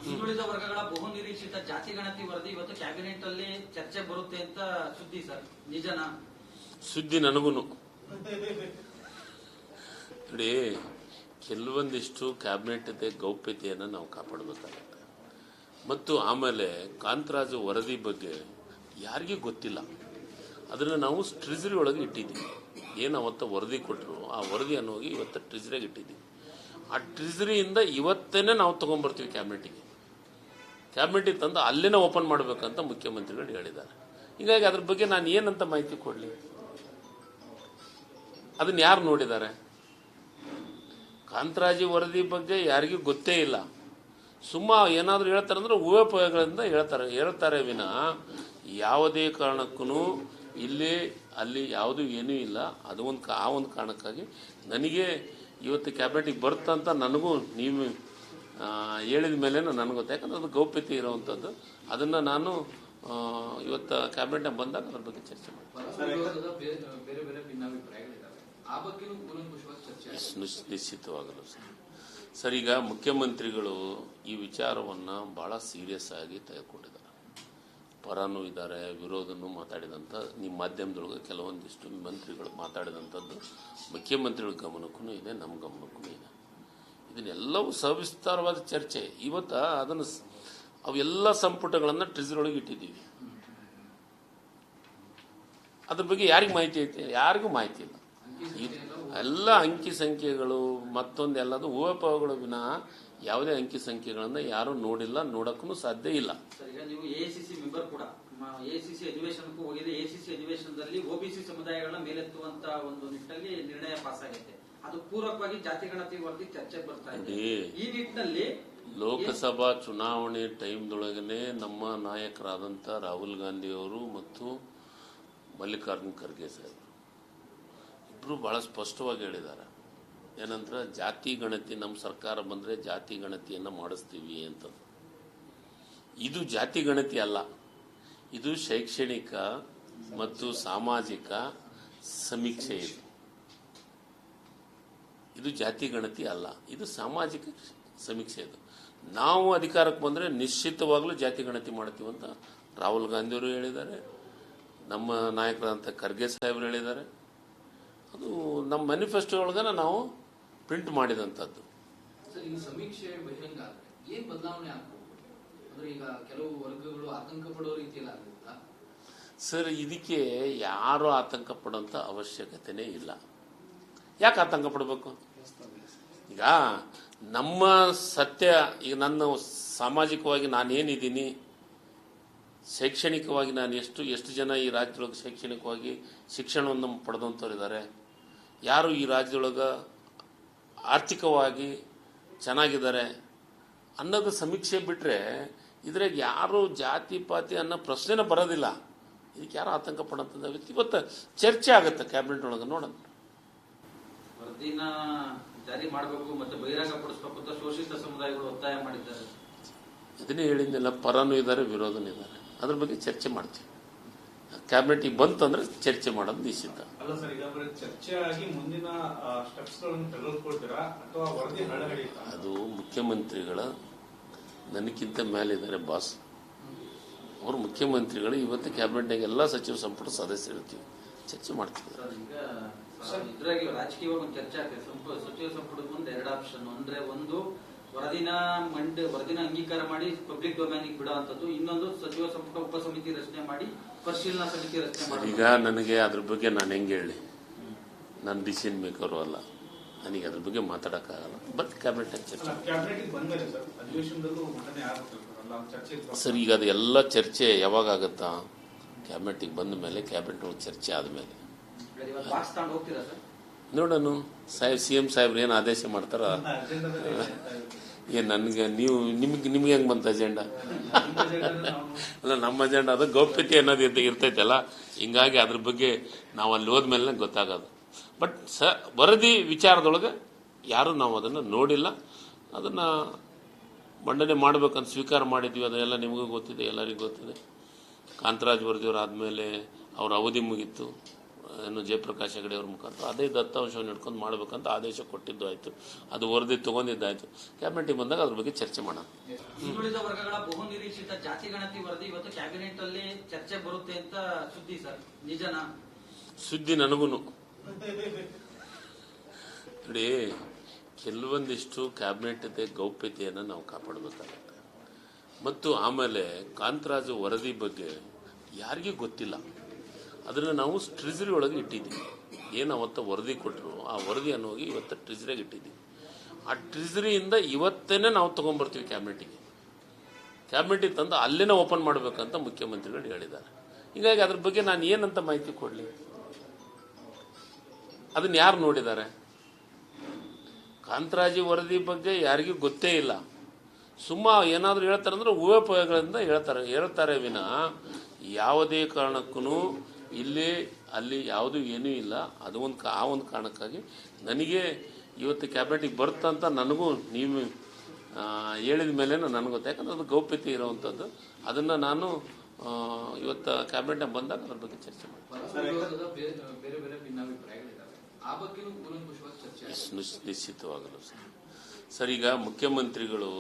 ಹಿಂದುಳಿದ ವರ್ಗಗಳ ಬಹು ನಿರೀಕ್ಷಿತ ಜಾತಿ ಗಣತಿ ವರದಿ ಇವತ್ತು ಕ್ಯಾಬಿನೆಟ್ ಅಲ್ಲಿ ಚರ್ಚೆ ಬರುತ್ತೆ ಅಂತ ಸುದ್ದಿ ಸರ್, ನಿಜನಾ? ಸುದ್ದಿ ನನಗೂ ನೋಡಿ, ಕೆಲವೊಂದಿಷ್ಟು ಕ್ಯಾಬಿನೆಟ್ ಗೌಪ್ಯತೆಯನ್ನು ನಾವು ಕಾಪಾಡಬೇಕಾಗುತ್ತೆ. ಮತ್ತು ಆಮೇಲೆ ಕಾಂತರಾಜು ವರದಿ ಬಗ್ಗೆ ಯಾರಿಗೂ ಗೊತ್ತಿಲ್ಲ. ಅದನ್ನು ನಾವು ಟ್ರೆಜರಿ ಒಳಗೆ ಇಟ್ಟಿದ್ದೀವಿ. ಏನು ಅವತ್ತು ವರದಿ ಕೊಟ್ಟರು ಆ ವರದಿಯನ್ನು ಹೋಗಿ ಇವತ್ತು ಟ್ರೆಜರಿಗೆ ಇಟ್ಟಿದ್ದೀವಿ. ಆ ಟ್ರೆಜರಿಯಿಂದ ಇವತ್ತೇನೆ ನಾವು ತೊಗೊಂಡ್ಬರ್ತೀವಿ ಕ್ಯಾಬಿನೆಟಿಗೆ ತಂದು ಅಲ್ಲೇನೇ ಓಪನ್ ಮಾಡಬೇಕಂತ ಮುಖ್ಯಮಂತ್ರಿಗಳು ಹೇಳಿದ್ದಾರೆ. ಹೀಗಾಗಿ ಅದ್ರ ಬಗ್ಗೆ ನಾನು ಏನಂತ ಮಾಹಿತಿ ಕೊಡಲಿ? ಅದನ್ನ ಯಾರು ನೋಡಿದ್ದಾರೆ? ಕಾಂತರಾಜು ವರದಿ ಬಗ್ಗೆ ಯಾರಿಗೂ ಗೊತ್ತೇ ಇಲ್ಲ. ಸುಮ್ಮ ಏನಾದರೂ ಹೇಳ್ತಾರೆ ಅಂದ್ರೆ ಊಹಾಪೋಹಗಳಿಂದ ಹೇಳ್ತಾರೆ ವಿನ ಯಾವುದೇ ಕಾರಣಕ್ಕೂ ಇಲ್ಲಿ ಅಲ್ಲಿ ಯಾವುದೂ ಏನೂ ಇಲ್ಲ. ಅದು ಆ ಒಂದು ಕಾರಣಕ್ಕಾಗಿ ನನಗೆ ಇವತ್ತು ಕ್ಯಾಬಿನೆಟಿಗೆ ಬರುತ್ತಂತ ನನಗೂ ನೀವು ಹೇಳಿದ ಮೇಲೆ ನನಗೆ ಗೊತ್ತು. ಯಾಕಂದ್ರೆ ಅದು ಗೌಪ್ಯತೆ ಇರುವಂಥದ್ದು. ಅದನ್ನು ನಾನು ಇವತ್ತು ಕ್ಯಾಬಿನೆಟ್ ಬಂದಾಗ ಅದ್ರ ಬಗ್ಗೆ ಚರ್ಚೆ ಮಾಡ್ತೀನಿ. ನಿಶ್ಚಿತವಾಗಲು ಸರ್, ಈಗ ಮುಖ್ಯಮಂತ್ರಿಗಳು ಈ ವಿಚಾರವನ್ನು ಭಾಳ ಸೀರಿಯಸ್ ಆಗಿ ತೆಗೆದುಕೊಂಡಿದ್ದಾರೆ. ಪರನೂ ಇದ್ದಾರೆ, ವಿರೋಧನೂ ಮಾತಾಡಿದಂಥ ನಿಮ್ಮ ಮಾಧ್ಯಮದೊಳಗೆ ಕೆಲವೊಂದಿಷ್ಟು ಮಂತ್ರಿಗಳು ಮಾತಾಡಿದಂಥದ್ದು ಮುಖ್ಯಮಂತ್ರಿಗಳ ಗಮನಕ್ಕೂ ಇದೆ, ನಮ್ಮ ಗಮನಕ್ಕೂ ಇದೆ. ಇದನ್ನೆಲ್ಲವೂ ಸವಿಸ್ತಾರವಾದ ಚರ್ಚೆ. ಇವತ್ತು ಅದನ್ನು ಅವೆಲ್ಲ ಸಂಪುಟಗಳನ್ನು ಟ್ರೆಜರಿ ಒಳಗೆ ಇಟ್ಟಿದ್ದೀವಿ. ಅದ್ರ ಬಗ್ಗೆ ಯಾರಿಗೂ ಮಾಹಿತಿ ಐತೆ? ಯಾರಿಗೂ ಮಾಹಿತಿ ಇಲ್ಲ. ಎಲ್ಲ ಅಂಕಿ ಸಂಖ್ಯೆಗಳು ಮತ್ತೊಂದು ಎಲ್ಲದು ಊಹಾಪೋಹಗಳು ವಿನ ಯಾವುದೇ ಅಂಕಿ ಸಂಖ್ಯೆಗಳನ್ನ ಯಾರು ನೋಡಿಲ್ಲ, ನೋಡಕ್ಕೂ ಸಾಧ್ಯ ಇಲ್ಲ. ಈಗ ನೀವು ಎಐಸಿಸಿ ಮೆಂಬರ್ ಕೂಡ, ಎಐಸಿಸಿ ಅಧಿವೇಶನಕ್ಕೂ ಹೋಗಿದೆ. ಎಐಸಿಸಿ ಅಧಿವೇಶನದಲ್ಲಿ ಒಬಿಸಿ ಸಮುದಾಯಗಳನ್ನ ಮೇಲೆತ್ತುವಂತ ಒಂದು ನಿಟ್ಟಿನಲ್ಲಿ ನಿರ್ಣಯ ಪಾಸ್ ಆಗೈತೆ. ಅದು ಪೂರಕವಾಗಿ ಜಾತಿ ಗಣತಿ ವರದಿ ಚರ್ಚೆ ಬರ್ತಾ ಇದೆ. ಈ ನಿಟ್ಟಿನಲ್ಲಿ ಲೋಕಸಭಾ ಚುನಾವಣೆ ಟೈಮ್ದೊಳಗನೆ ನಮ್ಮ ನಾಯಕರಾದಂಥ ರಾಹುಲ್ ಗಾಂಧಿ ಅವರು ಮತ್ತು ಮಲ್ಲಿಕಾರ್ಜುನ್ ಖರ್ಗೆ ಸಾಹೇಬರು ಇಬ್ಬರು ಬಹಳ ಸ್ಪಷ್ಟವಾಗಿ ಹೇಳಿದ್ದಾರೆ. ಏನಂದ್ರೆ ಜಾತಿ ಗಣತಿ ನಮ್ಮ ಸರ್ಕಾರ ಬಂದರೆ ಜಾತಿ ಗಣತಿಯನ್ನು ಮಾಡಿಸ್ತೀವಿ ಅಂತ. ಇದು ಜಾತಿ ಗಣತಿ ಅಲ್ಲ, ಇದು ಶೈಕ್ಷಣಿಕ ಮತ್ತು ಸಾಮಾಜಿಕ ಸಮೀಕ್ಷೆ. ಇದು ಜಾತಿ ಗಣತಿ ಅಲ್ಲ, ಇದು ಸಾಮಾಜಿಕ ಸಮೀಕ್ಷೆ. ಇದು ನಾವು ಅಧಿಕಾರಕ್ಕೆ ಬಂದರೆ ನಿಶ್ಚಿತವಾಗ್ಲೂ ಜಾತಿ ಗಣತಿ ಮಾಡ್ತೀವಿ ಅಂತ ರಾಹುಲ್ ಗಾಂಧಿಯವರು ಹೇಳಿದ್ದಾರೆ, ನಮ್ಮ ನಾಯಕರಾದಂಥ ಖರ್ಗೆ ಸಾಹೇಬರು ಹೇಳಿದ್ದಾರೆ. ಅದು ನಮ್ಮ ಮ್ಯಾನಿಫೆಸ್ಟೋ ಒಳಗನ ನಾವು ಪ್ರಿಂಟ್ ಮಾಡಿದಂಥದ್ದು. ಸರ್, ಈ ಸಮೀಕ್ಷೆ ಬಹಿರಂಗ ಆದ್ರೆ ಏನ್ ಬದಲಾವಣೆ ಆಗ್ಬಹುದು? ಅಂದ್ರೆ ಈಗ ಕೆಲವು ವರ್ಗಗಳು ಆತಂಕ ಪಡೋ ರೀತಿಯಲ್ಲಿ ಆಗುತ್ತಾ? ಸರ್, ಇದಕ್ಕೆ ಯಾರು ಆತಂಕ ಪಡುವಂತ ಅವಶ್ಯಕತೆನೇ ಇಲ್ಲ. ಯಾಕೆ ಆತಂಕ ಪಡಬೇಕು? ಈಗ ನಮ್ಮ ಸತ್ಯ, ಈಗ ನನ್ನ ಸಾಮಾಜಿಕವಾಗಿ ನಾನೇನಿದ್ದೀನಿ, ಶೈಕ್ಷಣಿಕವಾಗಿ ನಾನು ಎಷ್ಟು ಜನ ಈ ರಾಜ್ಯದೊಳಗೆ ಶೈಕ್ಷಣಿಕವಾಗಿ ಶಿಕ್ಷಣವನ್ನು ಪಡೆದಂಥವ್ರು ಯಾರು ಈ ರಾಜ್ಯದೊಳಗೆ ಆರ್ಥಿಕವಾಗಿ ಚೆನ್ನಾಗಿದ್ದಾರೆ ಅನ್ನೋದು ಸಮೀಕ್ಷೆ ಬಿಟ್ಟರೆ ಇದ್ರಾಗ ಯಾರು ಜಾತಿ ಪಾತಿ ಅನ್ನೋ ಪ್ರಶ್ನೆನೇ ಬರೋದಿಲ್ಲ. ಇದಕ್ಕೆ ಯಾರು ಆತಂಕ ಪಡೋಂಥದ್ದು ಇವತ್ತು ಚರ್ಚೆ ಆಗುತ್ತೆ ಕ್ಯಾಬಿನೆಟ್ ಒಳಗೆ. ನೋಡೋಣ, ವರದಿನ ಜಾರಿ ಮಾಡಬೇಕು ಮತ್ತು ಬಹಿರಂಗ ಪಡಿಸಬೇಕು ಅಂತ ಶೋಷಿತ ಸಮುದಾಯಗಳು ಒತ್ತಾಯ ಮಾಡಿದ್ದಾರೆ. ಇದನ್ನೇ ಹೇಳಿದ್ನೆಲ್ಲ, ಪರನೂ ಇದ್ದಾರೆ, ವಿರೋಧನೂ ಇದ್ದಾರೆ. ಅದ್ರ ಬಗ್ಗೆ ಚರ್ಚೆ ಮಾಡ್ತೀವಿ. ಕ್ಯಾಬಿನೆಟಿಗೆ ಬಂತಂದ್ರೆ ಚರ್ಚೆ ಮಾಡೋದು ನಿಶ್ಚಿತ. ಅಲ್ಲ ಸರ್, ಈಗ ಚರ್ಚೆ ಆಗಿ ಮುಂದಿನ ಸ್ಟೆಪ್ಸ್ಗಳನ್ನು ತೆಗೆದುಕೊಳ್ತೀರಾ ಅಥವಾ ವರದಿ ಹರಡುತ್ತಾ? ಅದು ಮುಖ್ಯಮಂತ್ರಿಗಳ ನನಗಿಂತ ಮೇಲಿದ್ದಾರೆ ಬಾಸ್. ಅವರು ಮುಖ್ಯಮಂತ್ರಿಗಳು ಇವತ್ತು ಕ್ಯಾಬಿನೆಟ್ನಾಗ ಎಲ್ಲ ಸಚಿವ ಸಂಪುಟ ಸದಸ್ಯರಿರ್ತೀವಿ, ಚರ್ಚೆ ಮಾಡ್ತಿದ್ದಾರೆ. ಇದ್ರಾಗಿ ರಾಜಕೀಯವಾಗಿ ಒಂದು ಚರ್ಚೆ ಆಗ್ತದೆ. ಸಚಿವ ಸಂಪುಟದ ಮುಂದೆ ಎರಡು ಆಪ್ಷನ್. ಅಂದ್ರೆ ಒಂದು ವರದಿನ ಅಂಗೀಕಾರ ಮಾಡಿ ಪಬ್ಲಿಕ್ ಡೊಮೈನಿಗೆ ಬಿಡುವಂತದ್ದು, ಇನ್ನೊಂದು ಸಚಿವ ಸಂಪುಟ ಉಪಸಮಿತಿ ರಚನೆ ಮಾಡಿ ಪರಿಶೀಲನಾ ಸಮಿತಿ ರಚನೆ ಮಾಡಿ. ಈಗ ನನಗೆ ಅದ್ರ ಬಗ್ಗೆ ನಾನು ಹೆಂಗೆ ಹೇಳಿ, ನಾನು ಡಿಸಿಷನ್ ಮೇಕರು ಅಲ್ಲ, ನನಗೆ ಅದ್ರ ಬಗ್ಗೆ ಮಾತಾಡೋಕ್ಕಾಗಲ್ಲ. ಬಟ್ ಕ್ಯಾಬಿನೆಟ್ ಸರ್, ಈಗ ಅದು ಎಲ್ಲ ಚರ್ಚೆ ಯಾವಾಗ ಆಗುತ್ತಾ? ಕ್ಯಾಬಿನೆಟಿಗೆ ಬಂದ ಮೇಲೆ, ಕ್ಯಾಬಿನೆಟ್ ಒಳಗೆ ಚರ್ಚೆ ಆದಮೇಲೆ ನೋಡೋಣ. ಸಿಎಂ ಸಾಹೇಬ್ರು ಏನು ಆದೇಶ ಮಾಡ್ತಾರ, ಏನ್ ನನಗೆ ನಿಮ್ಗೆ ಹೆಂಗ್ ಬಂತ ಅಜೆಂಡಾ? ಅಲ್ಲ, ನಮ್ಮ ಅಜೆಂಡಾ ಅದು ಗೌಪ್ಯತೆ ಅನ್ನೋದು ಇರ್ತೈತಲ್ಲ, ಹಿಂಗಾಗಿ ಅದ್ರ ಬಗ್ಗೆ ನಾವು ಅಲ್ಲಿ ಹೋದ್ಮೇಲೆ ಗೊತ್ತಾಗೋದು. ಬಟ್ ವರದಿ ವಿಚಾರದೊಳಗೆ ಯಾರು ನಾವು ಅದನ್ನು ನೋಡಿಲ್ಲ, ಅದನ್ನು ಮಂಡನೆ ಮಾಡ್ಬೇಕಂತ ಸ್ವೀಕಾರ ಮಾಡಿದ್ವಿ. ಅದೆಲ್ಲ ನಿಮಗೂ ಗೊತ್ತಿದೆ, ಎಲ್ಲರಿಗೂ ಗೊತ್ತಿದೆ. ಕಾಂತರಾಜ್ ವರದಿಯವರು ಆದಮೇಲೆ ಅವ್ರ ಅವಧಿ ಮುಗೀತು, ಏನು ಜಯಪ್ರಕಾಶ್ ಹೆಗಡೆ ಅವ್ರ ಮುಖಾಂತರ ಅದೇ ದತ್ತಾಂಶವನ್ನು ಹಿಡ್ಕೊಂಡು ಮಾಡಬೇಕಂತ ಆದೇಶ ಕೊಟ್ಟಿದ್ದು ಆಯಿತು. ಅದು ವರದಿ ತೊಗೊಂಡಿದ್ದಾಯಿತು. ಕ್ಯಾಬಿನೆಟಿಗೆ ಬಂದಾಗ ಅದ್ರ ಬಗ್ಗೆ ಚರ್ಚೆ ಮಾಡೋಣ. ಹಿಂದುಳಿದ ವರ್ಗಗಳ ಬಹು ನಿರೀಕ್ಷಿತ ಜಾತಿ ಗಣತಿ ವರದಿ ಇವತ್ತು ಕ್ಯಾಬಿನೆಟ್ ಅಲ್ಲಿ ಚರ್ಚೆ ಬರುತ್ತೆ ಅಂತ ಸುದ್ದಿ ಸರ್, ನಿಜನಾ? ಸುದ್ದಿ ನನಗೂ ನೋಡಿ, ಕೆಲವೊಂದಿಷ್ಟು ಕ್ಯಾಬಿನೆಟ್ ಗೌಪ್ಯತೆಯನ್ನು ನಾವು ಕಾಪಾಡಬೇಕಾಗುತ್ತೆ. ಮತ್ತು ಆಮೇಲೆ ಕಾಂತರಾಜು ವರದಿ ಬಗ್ಗೆ ಯಾರಿಗೂ ಗೊತ್ತಿಲ್ಲ. ಅದನ್ನು ನಾವು ಟ್ರೆಜರಿ ಒಳಗೆ ಇಟ್ಟಿದ್ದೀವಿ. ಏನು ಅವತ್ತು ವರದಿ ಕೊಟ್ಟರು ಆ ವರದಿಯನ್ನು ಹೋಗಿ ಇವತ್ತು ಟ್ರೆಜರಿಗೆ ಇಟ್ಟಿದ್ದೀವಿ. ಆ ಟ್ರೆಜರಿಯಿಂದ ಇವತ್ತೇನೆ ನಾವು ತೊಗೊಂಡ್ಬರ್ತೀವಿ ಕ್ಯಾಬಿನೆಟಿಗೆ ತಂದು ಅಲ್ಲೇನೇ ಓಪನ್ ಮಾಡಬೇಕಂತ ಮುಖ್ಯಮಂತ್ರಿಗಳು ಹೇಳಿದ್ದಾರೆ. ಹೀಗಾಗಿ ಅದ್ರ ಬಗ್ಗೆ ನಾನು ಏನಂತ ಮಾಹಿತಿ ಕೊಡಲಿ? ಅದನ್ನು ಯಾರು ನೋಡಿದ್ದಾರೆ? ಕಾಂತರಾಜು ವರದಿ ಬಗ್ಗೆ ಯಾರಿಗೂ ಗೊತ್ತೇ ಇಲ್ಲ. ಸುಮ್ಮ ಏನಾದರೂ ಹೇಳ್ತಾರೆ ಅಂದ್ರೆ ಊಹಾಪೋಹಗಳಿಂದ ಹೇಳ್ತಾರೆ ವಿನ ಯಾವುದೇ ಕಾರಣಕ್ಕೂ ಇಲ್ಲಿ ಅಲ್ಲಿ ಯಾವುದೂ ಏನೂ ಇಲ್ಲ. ಅದು ಆ ಒಂದು ಕಾರಣಕ್ಕಾಗಿ ನನಗೆ ಇವತ್ತು ಕ್ಯಾಬಿನೆಟಿಗೆ ಬರುತ್ತಂತ ನನಗೂ ನೀವು ಹೇಳಿದ ಮೇಲೆ ನನಗೆ ಗೊತ್ತು. ಯಾಕಂದ್ರೆ ಅದು ಗೌಪ್ಯತೆ ಇರುವಂಥದ್ದು. ಅದನ್ನು ನಾನು ಇವತ್ತು ಕ್ಯಾಬಿನೆಟ್ ಬಂದಾಗ ಅದ್ರ ಬಗ್ಗೆ ಚರ್ಚೆ ಬೇರೆ ಬೇರೆ ಭಿನ್ನಾಭಿಪ್ರಾಯಗಳಿದ್ದಾವೆ, ಆ ಬಗ್ಗೆನೂ ಕೂಲಂಕುಷವಾಗಿ ಚರ್ಚೆ ನಿಶ್ಚಿತವಾಗಲು ಸರ್, ಈಗ ಮುಖ್ಯಮಂತ್ರಿಗಳು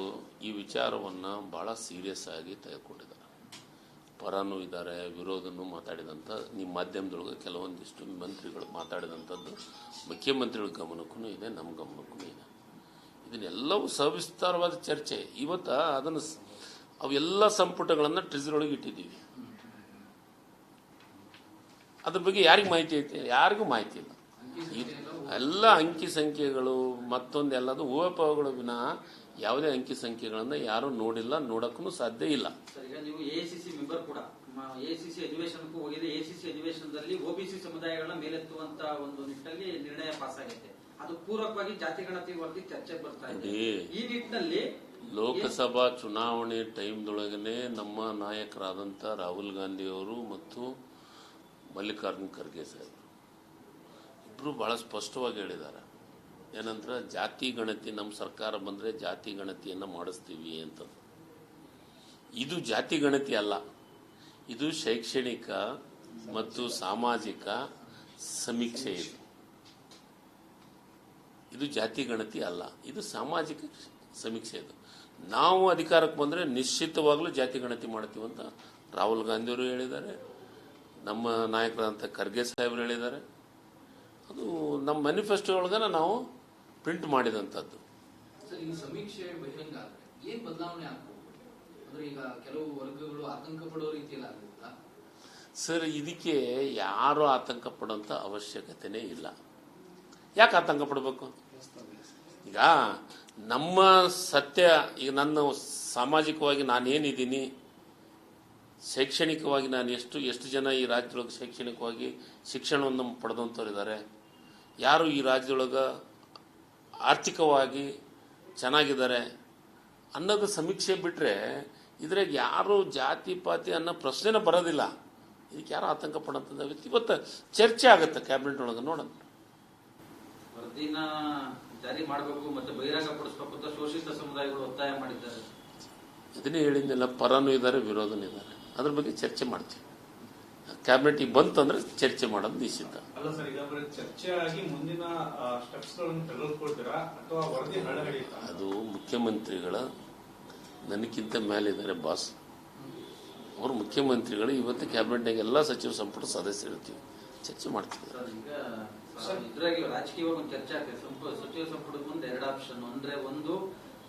ಈ ವಿಚಾರವನ್ನು ಭಾಳ ಸೀರಿಯಸ್ ಆಗಿ ತೆಗೆದುಕೊಂಡಿದ್ದಾರೆ. ಪರನೂ ಇದ್ದಾರೆ, ವಿರೋಧನೂ ಮಾತಾಡಿದಂಥ ನಿಮ್ಮ ಮಾಧ್ಯಮದೊಳಗೆ ಕೆಲವೊಂದಿಷ್ಟು ಮಂತ್ರಿಗಳು ಮಾತಾಡಿದಂಥದ್ದು ಮುಖ್ಯಮಂತ್ರಿಗಳ ಗಮನಕ್ಕೂ ಇದೆ, ನಮ್ಮ ಗಮನಕ್ಕೂ ಇದೆ. ಇದನ್ನೆಲ್ಲವೂ ಸವಿಸ್ತಾರವಾದ ಚರ್ಚೆ. ಇವತ್ತು ಅದನ್ನು ಅವೆಲ್ಲ ಸಂಪುಟಗಳನ್ನು ಟ್ರೆಜರಿ ಒಳಗೆ ಇಟ್ಟಿದ್ದೀವಿ. ಅದ್ರ ಬಗ್ಗೆ ಯಾರಿಗೂ ಮಾಹಿತಿ ಐತೆ? ಯಾರಿಗೂ ಮಾಹಿತಿ ಇಲ್ಲ. ಎಲ್ಲ ಅಂಕಿ ಸಂಖ್ಯೆಗಳು ಮತ್ತೊಂದು ಎಲ್ಲದು ಊಹಾಪೋಹಗಳು ವಿನ ಯಾವುದೇ ಅಂಕಿ ಸಂಖ್ಯೆಗಳನ್ನ ಯಾರು ನೋಡಿಲ್ಲ, ನೋಡಕ್ಕೂ ಸಾಧ್ಯ ಇಲ್ಲ. ಸರ್, ಈಗ ನೀವು ಎಐಸಿಸಿ ಮೆಂಬರ್ ಕೂಡ ಎಐಸಿಸಿ ಅಧಿವೇಶನಕ್ಕೂ ಹೋಗಿದೆ. ಎಐಸಿಸಿ ಅಧಿವೇಶನದಲ್ಲಿ ಒಬಿಸಿ ಸಮುದಾಯಗಳನ್ನ ಮೇಲೆತ್ತುವಂತ ಒಂದು ನಿಟ್ಟಿನಲ್ಲಿ ನಿರ್ಣಯ ಪಾಸ್ ಆಗೈತೆ. ಅದು ಪೂರಕವಾಗಿ ಜಾತಿ ಗಣತಿ ವರದಿ ಚರ್ಚೆ ಬರ್ತಾ ಇದೆ. ಈ ನಿಟ್ಟಿನಲ್ಲಿ ಲೋಕಸಭಾ ಚುನಾವಣೆ ಟೈಮ್ದೊಳಗನೆ ನಮ್ಮ ನಾಯಕರಾದಂಥ ರಾಹುಲ್ ಗಾಂಧಿ ಅವರು ಮತ್ತು ಮಲ್ಲಿಕಾರ್ಜುನ್ ಖರ್ಗೆ ಸಾಹೇಬರು ಇಬ್ಬರು ಬಹಳ ಸ್ಪಷ್ಟವಾಗಿ ಹೇಳಿದ್ದಾರೆ. ಏನಂದ್ರೆ ಜಾತಿ ಗಣತಿ ನಮ್ಮ ಸರ್ಕಾರ ಬಂದರೆ ಜಾತಿ ಗಣತಿಯನ್ನು ಮಾಡಿಸ್ತೀವಿ ಅಂತ. ಇದು ಜಾತಿ ಗಣತಿ ಅಲ್ಲ, ಇದು ಶೈಕ್ಷಣಿಕ ಮತ್ತು ಸಾಮಾಜಿಕ ಸಮೀಕ್ಷೆ. ಇದು ಜಾತಿ ಗಣತಿ ಅಲ್ಲ, ಇದು ಸಾಮಾಜಿಕ ಸಮೀಕ್ಷೆ. ಇದು ನಾವು ಅಧಿಕಾರಕ್ಕೆ ಬಂದರೆ ನಿಶ್ಚಿತವಾಗ್ಲೂ ಜಾತಿ ಗಣತಿ ಮಾಡ್ತೀವಿ ಅಂತ ರಾಹುಲ್ ಗಾಂಧಿಯವರು ಹೇಳಿದ್ದಾರೆ, ನಮ್ಮ ನಾಯಕರಾದಂಥ ಖರ್ಗೆ ಸಾಹೇಬರು ಹೇಳಿದ್ದಾರೆ. ಅದು ನಮ್ಮ ಮ್ಯಾನಿಫೆಸ್ಟೋ ಒಳಗನ ನಾವು ಪ್ರಿಂಟ್ ಮಾಡಿದಂಥದ್ದು. ಸರ್, ಈ ಸಮೀಕ್ಷೆ ಬಹಿರಂಗ ಆದ್ರೆ ಏನ್ ಬದಲಾವಣೆ ಆಗ್ಬೋದು? ಅಂದ್ರೆ ಈಗ ಕೆಲವು ವರ್ಗಗಳು ಆತಂಕ ಪಡೋ ರೀತಿಯಲ್ಲಿ ಆಗುತ್ತಾ? ಸರ್, ಇದಕ್ಕೆ ಯಾರು ಆತಂಕ ಪಡುವಂಥ ಅವಶ್ಯಕತೆನೇ ಇಲ್ಲ. ಯಾಕೆ ಆತಂಕ ಪಡಬೇಕು? ಈಗ ನಮ್ಮ ಸತ್ಯ, ಈಗ ನನ್ನ ಸಾಮಾಜಿಕವಾಗಿ ನಾನೇನಿದ್ದೀನಿ, ಶೈಕ್ಷಣಿಕವಾಗಿ ನಾನು ಎಷ್ಟು ಜನ ಈ ರಾಜ್ಯದೊಳಗೆ ಶೈಕ್ಷಣಿಕವಾಗಿ ಶಿಕ್ಷಣವನ್ನು ಪಡೆದಂಥವ್ರು ಇದ್ದಾರೆ, ಯಾರು ಈ ರಾಜ್ಯದೊಳಗೆ ಆರ್ಥಿಕವಾಗಿ ಚೆನ್ನಾಗಿದ್ದಾರೆ ಅನ್ನೋದು ಸಮೀಕ್ಷೆ ಬಿಟ್ಟರೆ ಇದ್ರಾಗ ಯಾರು ಜಾತಿ ಪಾತಿ ಅನ್ನೋ ಪ್ರಶ್ನೆನೇ ಬರೋದಿಲ್ಲ. ಇದಕ್ಕೆ ಯಾರು ಆತಂಕ ಪಡೋಂಥದ್ದು ಇವತ್ತು ಚರ್ಚೆ ಆಗುತ್ತೆ ಕ್ಯಾಬಿನೆಟ್ ಒಳಗೆ. ನೋಡೋಣ, ವರದಿನ ಜಾರಿ ಮಾಡಬೇಕು ಮತ್ತು ಬಹಿರಂಗಪಡಿಸಬೇಕು ಅಂತ ಶೋಷಿತ ಸಮುದಾಯಗಳು ಒತ್ತಾಯ ಮಾಡಿದ್ದಾರೆ. ಇದನ್ನೇ ಹೇಳಿದ್ನೆಲ್ಲ, ಪರನೂ ಇದ್ದಾರೆ, ವಿರೋಧನೂ ಇದ್ದಾರೆ. ಅದ್ರ ಬಗ್ಗೆ ಚರ್ಚೆ ಮಾಡ್ತೀವಿ. ಕ್ಯಾಬಿನೆಟಿಗೆ ಬಂತಂದ್ರೆ ಚರ್ಚೆ ಮಾಡೋದು ನಿಶ್ಚಿತ. ಅಲ್ಲ ಸರ್, ಈಗ ಚರ್ಚೆ ಆಗಿ ಮುಂದಿನ ಸ್ಟೆಪ್ಸ್ ಗಳನ್ನು ತೆಗೆದುಕೊಳ್ತೀರಾ ಅಥವಾ ವರದಿ ಹಳಹಳಿಯುತ್ತಾ? ಅದು ಮುಖ್ಯಮಂತ್ರಿಗಳ ನನಗಿಂತ ಮೇಲಿದ್ದಾರೆ ಬಾಸ್. ಅವರು ಮುಖ್ಯಮಂತ್ರಿಗಳು ಇವತ್ತು ಕ್ಯಾಬಿನೆಟ್ನಾಗ ಎಲ್ಲ ಸಚಿವ ಸಂಪುಟ ಸದಸ್ಯರಿರ್ತೀವಿ, ಚರ್ಚೆ ಮಾಡ್ತೀವಿ. ಇದ್ರಾಗಿ ರಾಜಕೀಯವಾಗಿ ಒಂದು ಚರ್ಚೆ ಆಗ್ತದೆ. ಸಚಿವ ಸಂಪುಟದ ಮುಂದೆ 2 ಆಪ್ಷನ್. ಅಂದ್ರೆ ಒಂದು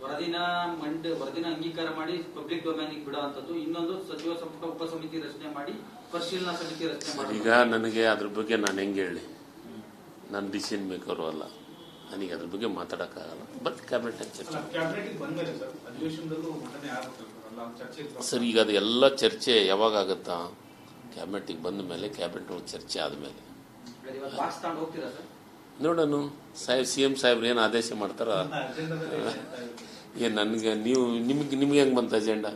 ವರದಿನ ಅಂಗೀಕಾರ ಮಾಡಿ ಪಬ್ಲಿಕ್ ಡೊಮೇನಿಗೆ ಬಿಡುವಂತದ್ದು, ಇನ್ನೊಂದು ಸಚಿವ ಸಂಪುಟ ಉಪಸಮಿತಿ ರಚನೆ ಮಾಡಿ ಪರಿಶೀಲನಾ ಸಮಿತಿ ರಚನೆ ಮಾಡಿ. ಈಗ ನನಗೆ ಅದ್ರ ಬಗ್ಗೆ ನಾನು ಹೆಂಗೆ ಹೇಳಿ, ನಾನು ಡಿಸಿಷನ್ ಮೇಕರು ಅಲ್ಲ, ನನಗೆ ಅದ್ರ ಬಗ್ಗೆ ಮಾತಾಡಕ್ಕಾಗಲ್ಲ. ಬಟ್ ಕ್ಯಾಬಿನೆಟ್ ಚರ್ಚೆ ಸರ್, ಈಗ ಅದು ಎಲ್ಲ ಚರ್ಚೆ ಯಾವಾಗ ಆಗುತ್ತಾ? ಕ್ಯಾಬಿನೆಟಿಗೆ ಬಂದ ಮೇಲೆ, ಕ್ಯಾಬಿನೆಟ್ ಚರ್ಚೆ ಆದಮೇಲೆ ನೋಡೋಣ. CM ಸಾಹೇಬ್ರು ಏನು ಆದೇಶ ಮಾಡ್ತಾರ, ಏನ್ ನನಗೆ ನಿಮ್ಗೆ ಹೆಂಗ್ ಬಂತ ಅಜೆಂಡಾ?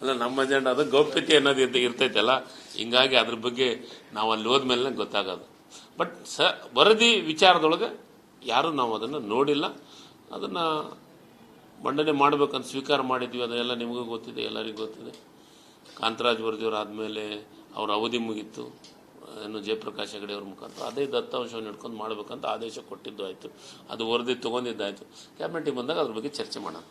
ಅಲ್ಲ, ನಮ್ಮ ಅಜೆಂಡಾ ಅದು ಗೌಪ್ಯತೆ ಅನ್ನೋದು ಇರ್ತೈತಲ್ಲ, ಹಿಂಗಾಗಿ ಅದ್ರ ಬಗ್ಗೆ ನಾವು ಅಲ್ಲಿ ಹೋದ್ಮೇಲೆ ಗೊತ್ತಾಗೋದು. ಬಟ್ ವರದಿ ವಿಚಾರದೊಳಗೆ ಯಾರು ನಾವು ಅದನ್ನು ನೋಡಿಲ್ಲ, ಅದನ್ನು ಮಂಡನೆ ಮಾಡಬೇಕಂತ ಸ್ವೀಕಾರ ಮಾಡಿದ್ವಿ. ಅದನ್ನೆಲ್ಲ ನಿಮಗೂ ಗೊತ್ತಿದೆ, ಎಲ್ಲರಿಗೂ ಗೊತ್ತಿದೆ. ಕಾಂತರಾಜ್ ವರದಿಯವರು ಆದಮೇಲೆ ಅವ್ರ ಅವಧಿ ಮುಗೀತು, ಏನು ಜಯಪ್ರಕಾಶ್ ಹೆಗಡೆ ಅವ್ರ ಮುಖಾಂತರ ಅದೇ ದತ್ತಾಂಶವನ್ನು ಹಿಡ್ಕೊಂಡು ಮಾಡಬೇಕಂತ ಆದೇಶ ಕೊಟ್ಟಿದ್ದು ಆಯಿತು. ಅದು ವರದಿ ತೊಗೊಂಡಿದ್ದಾಯಿತು. ಕ್ಯಾಬಿನೆಟಿಗೆ ಬಂದಾಗ ಅದ್ರ ಬಗ್ಗೆ ಚರ್ಚೆ ಮಾಡೋಣ.